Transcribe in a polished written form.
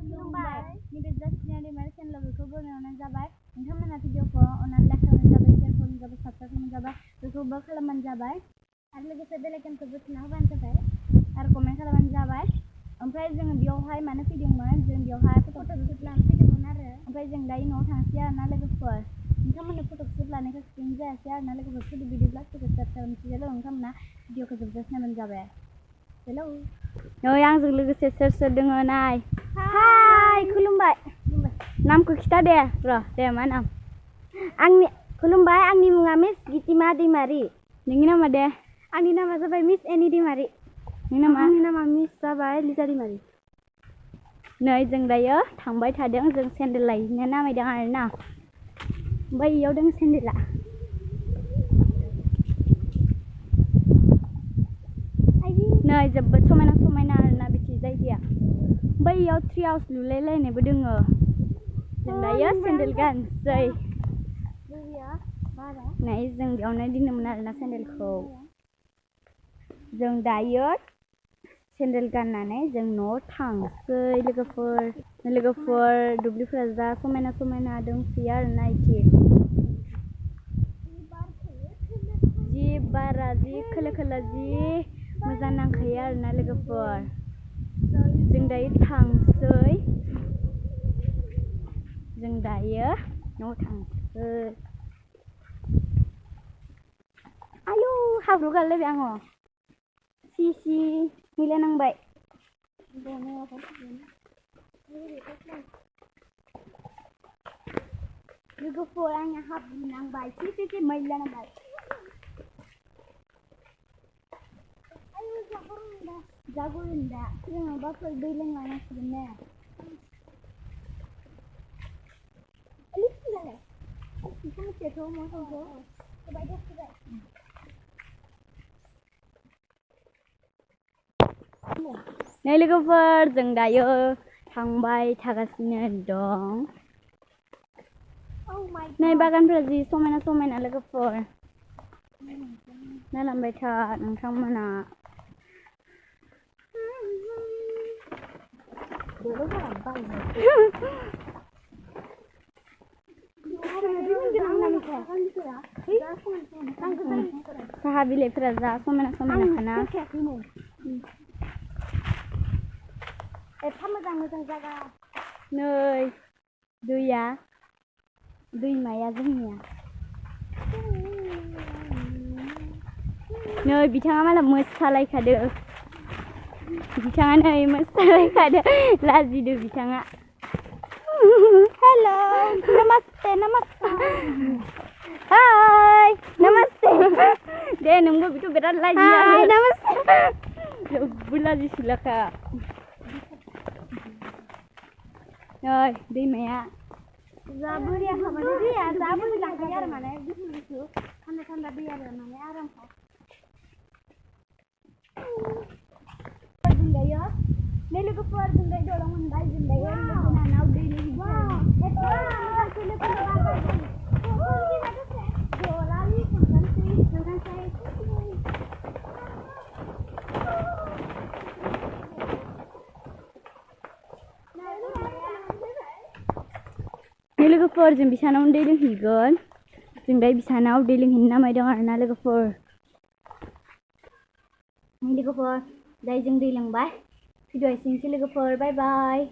खुलुमबाय नैबे जासिनारि मार चेनेलखौ बनायनाय जाबाय नोंथांमोना भिडिअखौ अननानै लाइक खालामनाय जाबाय शेयार खालामनाय जाबाय साबस्क्राइब खालामनाय जाबाय बेखौबो खालामबानो जाबाय आरो लोगोसे बेल आइकनखौ थुना होबानो जाबाय आरो कमेन्ट खालामबानो जाबाय ओमफ्राय जोङो बेयावहाय मानो फैदोंमोन जों बेयावहाय फट'शुट लानो फैदोंमोन आरो ओमफ्राय जों दायो न'आव थांसै आरोना लोगोफोर नोंथांमोननो फट'शुट लानायखौ स्क्रिन जायासै आरोना लोगोफोर फट' बिदिब्ला स्टार्ट खालामसै हेल' नोंथांमोना भिडिअखौ जोबजासे नायबानो जाबाय हेलौ नै आंजों लोगोसे सोर सोर दङ नाय हाय खुलुमबाय नामखौ खिथा दे र' दे मा नाम आंनि खुलुमबाय आंनि मुङा मिस गितिमा दैमारि नोंनि नामा दे आंनि नामा जाबाय मिस एनि दैमारि आंनि नामा मिस जाबाय लिजा दैमारि नै जों दायो थांबाय थादों जों सेन्देल लायनो नामायदों आरोना ओमफ्राय इयाव दं सेन्देला नै जोबोद समायना समायना आरोना बिथि जायगाया ओमफ्राय इयाव ट्रि हाउस लुलायलायनायबो दोङो जों दायो सेन्देल गानसै नै जों बेयावनो दोनोमोन आरोना सेन्देलखौ जों दायो सेन्देल गाननानै जों न'आव थांसै लोगोफोर दुब्लिफोरा जा समायना समायना दंसै आरोना इथि जि बारा जि खोलो खोलो जि मोजां नांखायो आरोना लोगोफोर जों दायो थांसै जों दायो न'आव थांसै आयु हाब्रु गारलायबाय आङो सि मैला नांबाय लोगोफोर आंना हाब्रु नांबाय सि मैला नांबाय जागोन दा जोङो बाफोर दै लोंलांनांसिगोन ने नै लोगोफोर जों दायो थांबाय थागासिनो दं नै बागानफोरा जि समायना समायना लोगोफोर नायलांबाय था नोंथांमोना साहा बिलाइफोरा जा समायना समायनाखाना एफा मोजां जागा नै दैमाया जोंनिया नै बिथाङा माला मोसालायखादो बिथाङा नै मोसालायखादो लाजिदो बिथाङा हेल' नमस्ते हाय नमस्ते दे नोंबो बेथ' बिराद लाजियो हाय नमस्ते जोबोद लाजिसुलाखा नै दैमाया जा बोरिया थाबानो दैया जा बोरि लांखायो आरो माने गुसु थान्दा दै आरो माने आरामखा जों दायो नै लोगोफोर जों दायो दलं मोनबाय जों दायो लोगोनानाव दै लोगोफोर जों बिसानाव दै लोंहैगोन जों दायो बिसानाव दै लोंहैनो नामायदों आरोना लोगोफोर दायो जों दै लोंबाय भिडिअ' एसेनोसै लोगोफोर बाय